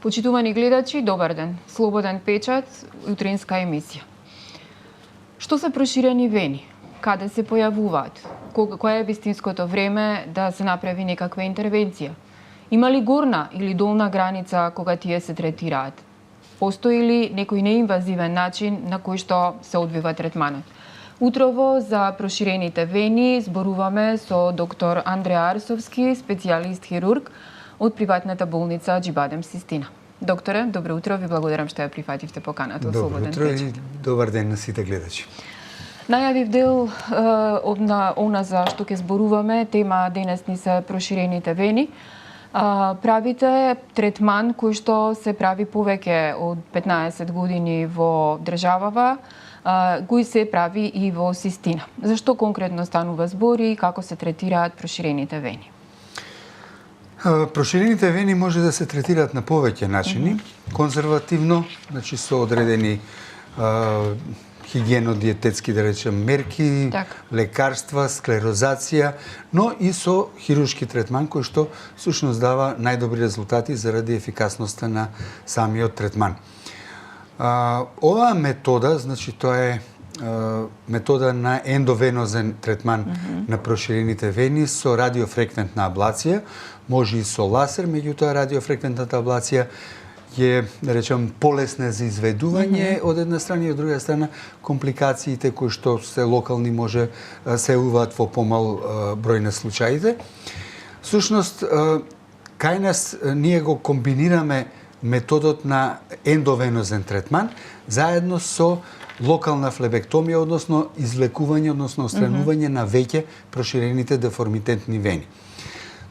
Почитувани гледачи, добар ден. Слободен печат, утринска емисија. Што се проширени вени? Каде се појавуваат? Кое е вистинското време да се направи некаква интервенција? Има ли горна или долна граница кога тие се третираат? Постои ли некој неинвазивен начин на кој што се одвива третманот? Утрово за проширените вени зборуваме со доктор Андреа Арсовски, специјалист хирург од приватната болница Џибадем Систина. Докторе, добро утро, ви благодарам што ја прифативте поканата од Слободен печат. Добро утро и добар ден на сите гледачи. Најавив дел на она за што ќе зборуваме, тема денес ни се проширените вени. Правите третман кој што се прави повеќе од 15 години во државава, кој се прави и во Систина. Зашто конкретно станува збор и како се третираат проширените вени? Проширените вени може да се третираат на повеќе начини. Конзервативно, значи со одредени хигиено-диететски, да речем, мерки, лекарства, склерозација, но и со хируршки третман, кој што всушност дава најдобри резултати заради ефикасноста на самиот третман. Оваа метода, значи тоа е метода на ендовенозен третман на проширените вени со радиофреквентна аблација, може и со лазер, меѓутоа радиофреквентната аблација е, да речем, полесна за изведување од една страна и од друга страна компликациите кои што се локални може се јавуваат во помал број на случаите. Всушност, кај нас ние го комбинираме методот на ендовенозен третман заедно со локална флебектомија, односно излекување, односно отстранување на веќе проширените деформитетни вени.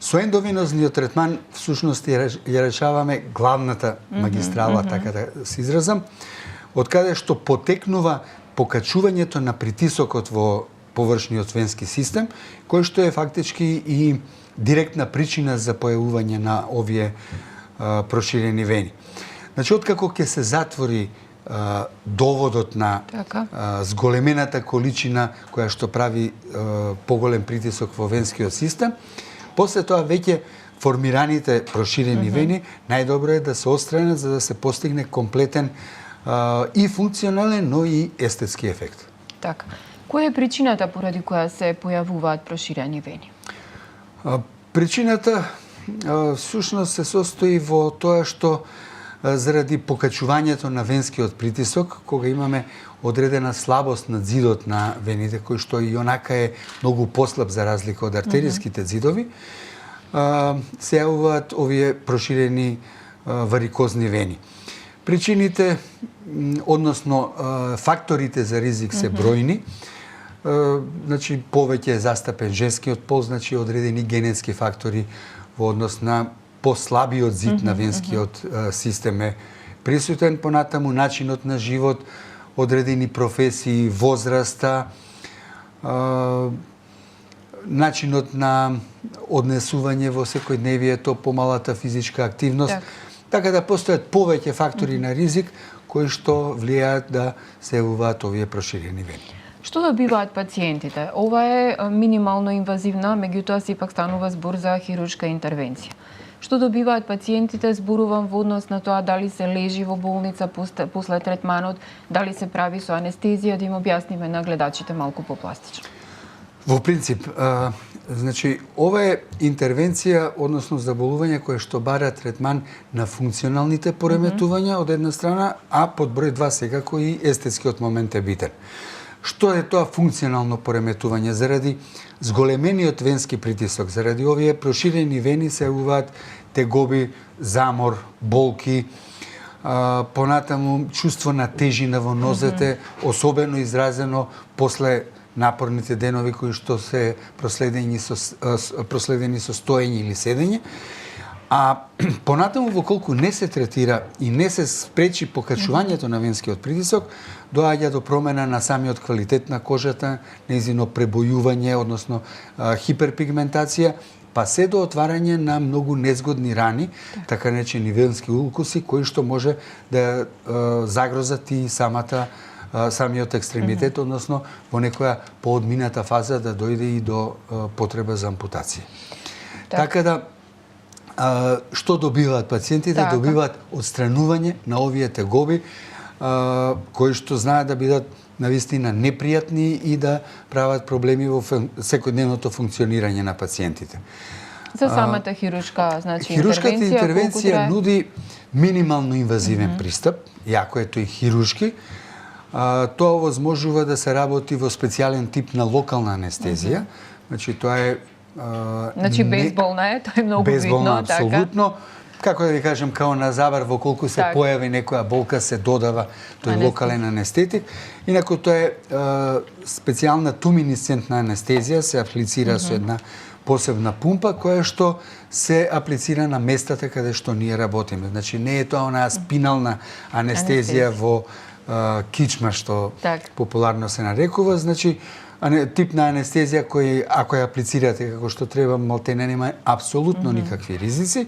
Со ендовенозниот третман всушност ја решаваме главната магистрала, така да се изразам, од каде што потекнува покачувањето на притисокот во површниот венски систем, кој што е фактички и директна причина за појавување на овие проширени вени. Значи, откако ќе се затвори доводот на зголемената количина која што прави поголем притисок во венскиот систем, после тоа веќе формираните проширени вени најдобро е да се отстранат за да се постигне комплетен и функционален, но и естетски ефект. Така. Која е причината поради која се појавуваат проширени вени? Причината всушност се состои во тоа што заради покачувањето на венскиот притисок, кога имаме одредена слабост на зидот на вените, кој што и онака е многу послаб за разлика од артериските зидови, се јавуваат овие проширени варикозни вени. Причините, односно факторите за ризик се бројни. Значи, повеќе е застапен женскиот пол, значи одредени генетски фактори во однос на послабиот зид на венскиот систем е присутен, понатаму начинот на живот, одредени професии, возраста, начинот на однесување во секојдневието, помалата физичка активност, така да постојат повеќе фактори на ризик кои што влијаат да се јавуваат овие проширени вени. Што добиваат пациентите? Ова е минимално инвазивна, меѓутоа сепак станува збор за хируршка интервенција. Што добиваат пациентите, зборувам во однос на тоа дали се лежи во болница после третманот, дали се прави со анестезија, да им објасниме на гледачите малку попластично. Во принцип, значи, ова е интервенција, односно заболување кое што бара третман на функционалните пореметувања од една страна, а под број 2 секако и естетскиот момент е битен. Што е тоа функционално пореметување? Заради зголемениот венски притисок, заради овие проширени вени се јавуваат тегоби, замор, болки, понатаму чувство на тежина во нозете, особено изразено после напорните денови кои што се проследени со стоење или седење. А понатаму, воколку не се третира и не се спречи покачувањето на венскиот притисок, доаѓа до промена на самиот квалитет на кожата, нејзино пребојување, односно хиперпигментација, па се до отварање на многу незгодни рани, така наречени венски улкуси, кои што може да загрозат и самиот екстремитет, односно во некоја поодмината фаза да дојде и до потреба за ампутација. Така да, што добиваат пациентите? Така. Добиваат отстранување на овие тегоби кои што знаат да бидат навистина непријатни и да прават проблеми во секојдневното функционирање на пациентите. За самата хируршка, значи, хируршката интервенција трае? нуди минимално инвазивен пристап, иако е тој хируршки. Тоа овозможува да се работи во специјален тип на локална анестезија. Значи тоа е значи безболна е, тоа е многу безболна, видно, апсолутно. Како да ви кажем, као на забар, во колку се појави некоја болка, се додава тој локален анестетик. Инаку тоа е специјална туминисцентна анестезија, се аплицира со една посебна пумпа, која што се аплицира на местата каде што ние работиме. Значи, не е тоа онаа спинална анестезија во кичма, што популарно се нарекува. Значи, тип на анестезија кој, ако ја аплицирате како што треба, малтене нема апсолутно никакви ризици.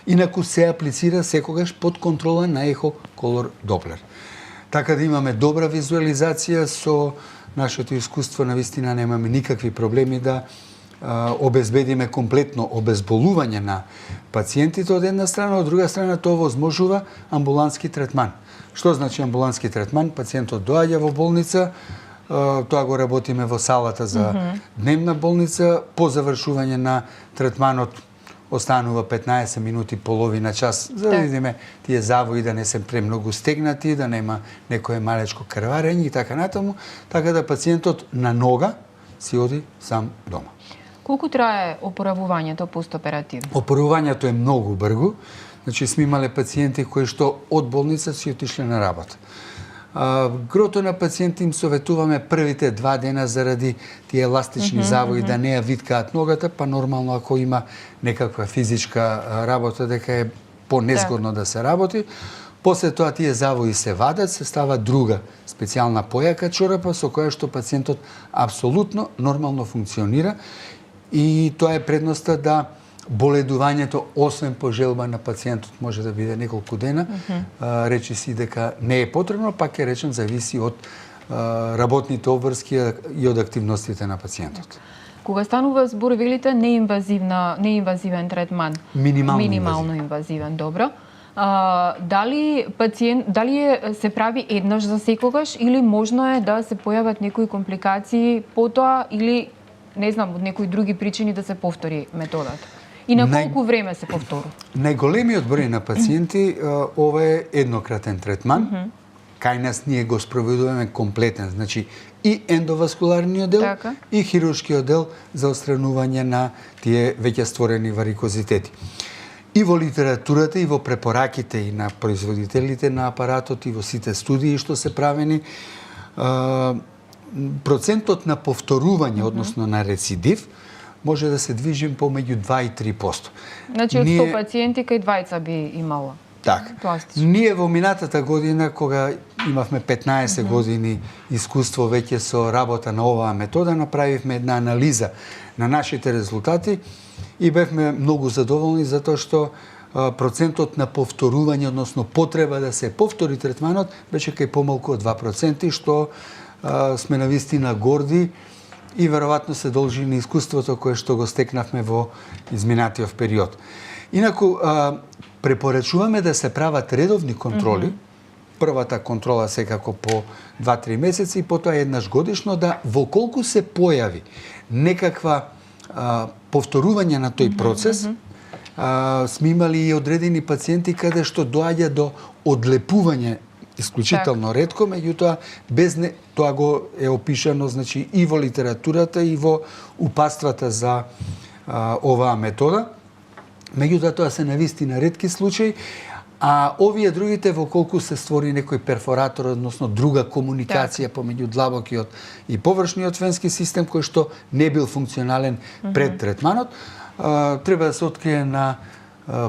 Инаку се аплицира секогаш под контрола на ехоколор доплер. Така да имаме добра визуализација, со нашето искуство навистина немаме никакви проблеми да обезбедиме комплетно обезболување на пациентите од една страна, од друга страна тоа возможува амбулантски третман. Што значи амбулантски третман? Пациентот доаѓа во болница, тоа го работиме во салата за дневна болница, по завршување на третманот останува 15 минути, половина час, за да видиме тие завои да не се премногу стегнати, да нема некое малечко крварење и така натаму, така да пациентот на нога си оди сам дома. Колку трае опоравувањето постоперативно? Опоравувањето е многу брзо. Значи, сме имале пациенти кои што од болница си отишле на работа. Грото на пациенти им советуваме првите 2 дена заради тие еластични завои да не ја виткаат ногата, па нормално ако има некаква физичка работа дека е понезгодно да се работи. После тоа тие завои се вадат, се става друга специјална појака чорапа со која што пациентот апсолутно нормално функционира и тоа е предноста да боледувањето, освен по желба на пациентот, може да биде неколку дена. Речи си дека не е потребно, пак ќе речем, зависи од работните обврски и од активностите на пациентот. Кога станува збор, велите неинвазивен третман? Минимално инвазивен, добро. Дали се прави еднаш за секогаш или можно е да се појават некои компликации потоа или не знам, од некои други причини да се повтори методата? И на колку време се повторува? Најголемиот број на пациенти, ова е еднократен третман. Кај нас ние го спроведуваме комплетен, значи и ендоваскуларниот дел, и хируршкиот дел за отстранување на тие веќе створени варикозитети. И во литературата, и во препораките и на производителите на апаратот, и во сите студии што се правени, процентот на повторување, односно на рецидив, може да се движим помеѓу 2 и 3%. Значи, од 100 пациенти, кај 20 би имало. Така. Ние во минатата година, кога имавме 15 години искуство веќе со работа на оваа метода, направивме една анализа на нашите резултати и бевме многу задоволни затоа што процентот на повторување, односно потреба да се повтори третманот, беше кај помалку од 2%, што сме навистина горди и веројатно се должи на искуството кое што го стекнавме во изминатиот период. Инаку, препорачуваме да се прават редовни контроли. Првата контрола секако по 2-3 месеци и потоа еднаш годишно, да во колку се појави некаква повторување на тој процес, сме имали и одредени пациенти каде што доаѓа до одлепување исклучително ретко, меѓутоа без тоа го е опишано, значи, и во литературата и во упатствата за оваа метода. Меѓутоа тоа се навистина ретки случаи, а овие другите во колку се створи некој перфоратор, односно друга комуникација помеѓу длабокиот и површниот венски систем кој што не бил функционален пред третманот, треба да се открие на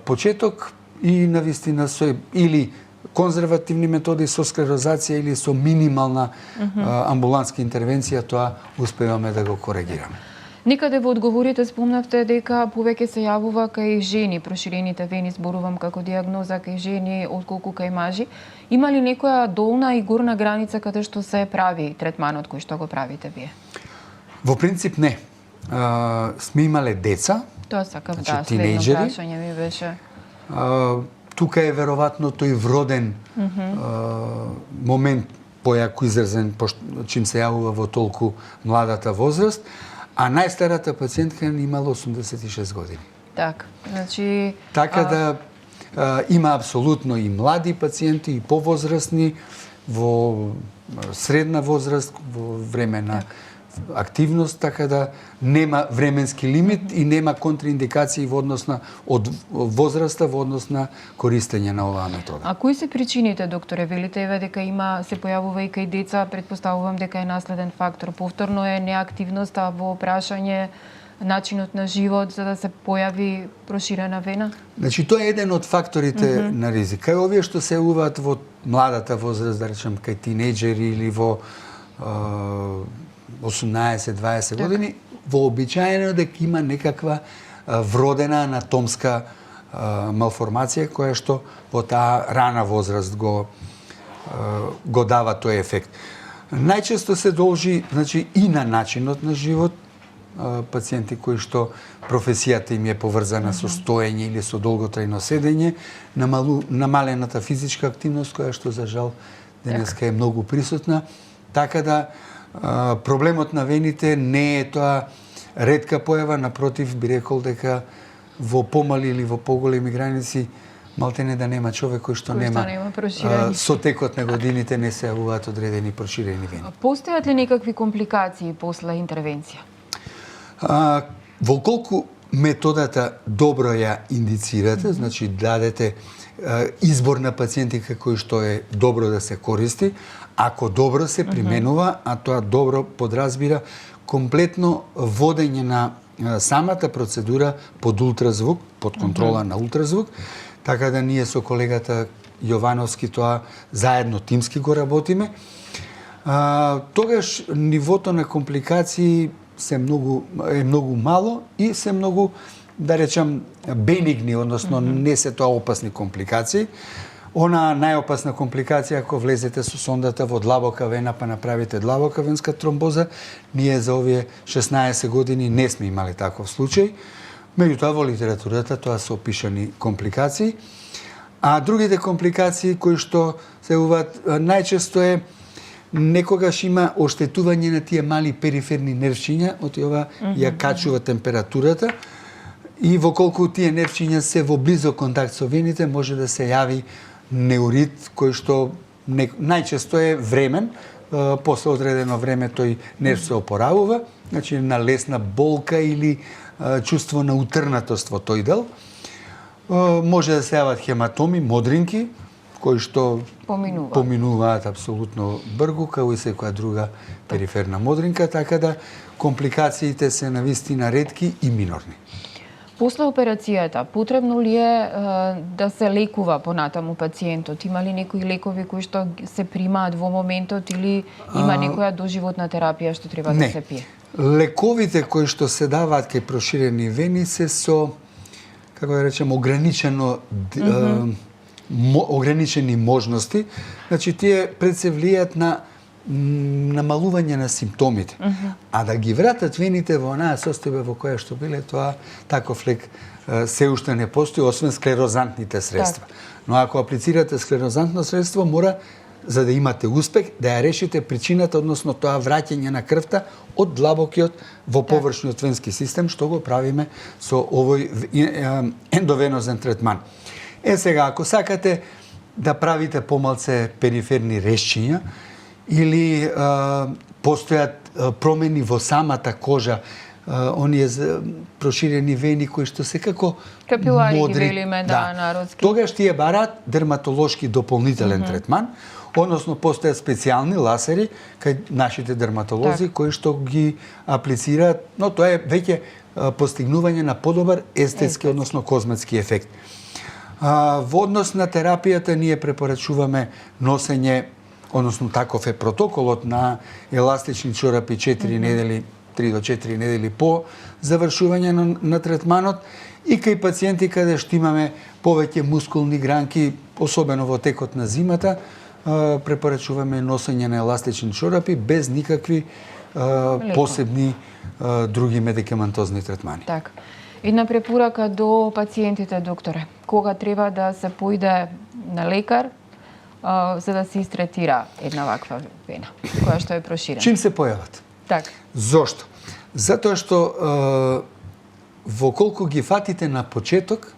почеток и навистина со или конзервативни методи со склерозација или со минимална амбулантска интервенција, тоа успеваме да го коригираме. Некаде во одговорите спомнавте дека повеќе се јавува кај жени, проширените вени, зборувам како диагноза кај жени отколку кај мажи. Има ли некоја долна и горна граница каде што се прави третманот кој што го правите вие? Во принцип не. Сме имале деца Тоа сакав, Значи, да, следно тинејџери. прашање ми беше. Тука е веројатно тој вроден момент појако изразен чим се јавува во толку младата возраст, а најстарата пациентка имала 86 години. Така, значи... Така да има апсолутно и млади пациенти, и повозрастни, во средна возраст, во време на активност, така да нема временски лимит и нема контраиндикации во однос на од возраста во однос на користење на оваа метода. А кои се причините, докторе? Велите еве дека се појавува и кај деца, претпоставувам дека е наследен фактор. Повторно е неактивноста во прашање начинот на живот за да се појави проширена вена? Значи, тоа е еден од факторите на ризик. Кај овие што се јавуваат во младата возраст, да речем, кај тинејџери или во 18-20 години, вообичаено дека има некаква вродена анатомска малформација која што во таа рана возраст го дава тој ефект. Најчесто се должи, значи, и на начинот на живот, пациенти кои што професијата им е поврзана со стоење или со долготрајно седење, намалената физичка активност која што за жал денеска е многу присутна, така да проблемот на вените не е тоа ретка појава, напротив би рекол дека во помали или во поголеми граници малтене да нема човек кој што нема со текот на годините не се јавуваат одредени проширени вени. Постојат ли некакви компликации после интервенција? Волколку методата добро ја индицирате, значи дадете избор на пациентика кој што е добро да се користи, ако добро се применува, а тоа добро подразбира комплетно водење на самата процедура под ултразвук, под контрола на ултразвук, така да ние со колегата Јовановски тоа заедно тимски го работиме. Тогаш нивото на компликации е многу мало и се многу, да речам, бенигни, односно не се тоа опасни компликации. Она најопасна компликација, ако влезете со сондата во длабока вена па направите длабока венска тромбоза, ние за овие 16 години не сме имали таков случај. Меѓутоа во литературата тоа се опишани компликации. А другите компликации кои што се јавуваат најчесто е некогаш има оштетување на тие мали периферни нервчиња, од ова ја качува температурата и во колку тие нервчиња се во близок контакт со вените може да се јави неурит кој што најчесто е времен, после одредено време тој нерв се опоравува, значи на лесна болка или чувство на утрнатост во тој дел. Може да се јават хематоми, модринки, кои што поминуваат апсолутно бргу, као и секоја друга периферна модринка, така да компликациите се навистина ретки и минорни. После операцијата, потребно ли е да се лекува понатаму пациентот? Има ли некои лекови кои што се примаат во моментот или има некоја доживотна терапија што треба да се пие? Лековите кои што се даваат кај проширени вени се со, како да речем, ограничени можности. Значи, тие пред се влијат на намалување на симптомите. А да ги вратат вените во онаа состојба во која што биле, тоа таков лек се уште не постои, освен склерозантните средства. Но ако аплицирате склерозантно средство, мора, за да имате успех, да ја решите причината, односно тоа враќање на крвта од длабокиот во површниот венски систем, што го правиме со овој ендовенозен третман. Сега, ако сакате да правите помалце периферни решчиња или постојат промени во самата кожа, оние проширени вени кои што се како капилари ги велиме, народски. Тогаш тие бараат дерматолошки дополнителен третман, односно постојат специјални ласери кај нашите дерматолози кои што ги аплицираат, но тоа е веќе постигнување на подобар естетски, односно козметски ефект. Во однос на терапијата ние препорачуваме носење, односно таков е протоколот на еластични чорапи 4 недели, 3 до 4 недели по завршување на третманот и кај пациенти каде што имаме повеќе мускулни гранки, особено во текот на зимата, препорачуваме носење на еластични чорапи без никакви посебни други медикаментозни третмани. Така. Една препорака до пациентите, докторе. Кога треба да се поиде на лекар за да се истретира една ваква вена, која што е проширена? Чим се појават? Така. Зошто? Затоа што во колку ги фатите на почеток,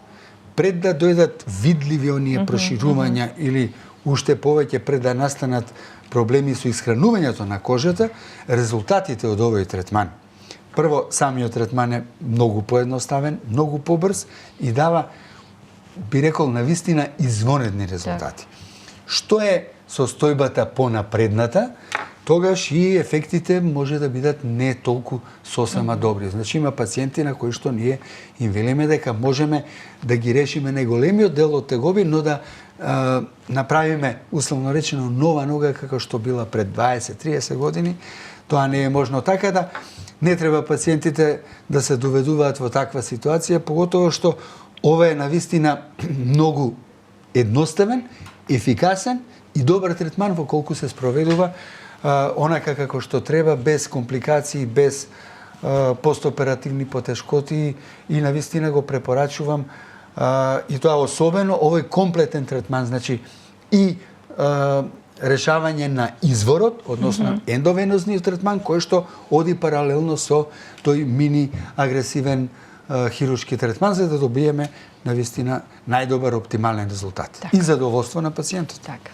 пред да дојдат видливи оние проширувања или уште повеќе пред да настанат проблеми со исхранувањето на кожата, резултатите од овој третман. Прво, самиот третман е многу поедноставен, многу побрз и дава, би рекол, навистина извонредни резултати. Што е состојбата понапредната, тогаш и ефектите може да бидат не толку сосема добри. Значи има пациенти на кои што ние им велиме дека можеме да ги решиме најголемиот дел од тегоби, но да направиме, условно речено, нова нога како што била пред 20-30 години. Тоа не е можно, така да не треба пациентите да се доведуваат во таква ситуација, поготово што ова е навистина многу едноставен, ефикасен и добар третман во колку се спроведува онака како што треба, без компликации, без постоперативни потешкоти, и навистина го препорачувам, и тоа особено овој комплетен третман, значи и решавање на изворот, односно ендовенозниот третман, кој што оди паралелно со тој мини агресивен хируршки третман, за да добиеме навистина најдобар оптимален резултат. Така. И задоволство на пациентот. Така.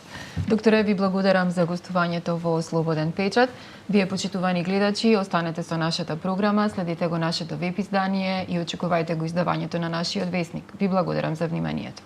Докторе, ви благодарам за гостувањето во Слободен печат. Вие, почитувани гледачи, останете со нашата програма, следите го нашето веб издание и очекувајте го издавањето на нашиот весник. Ви благодарам за вниманието.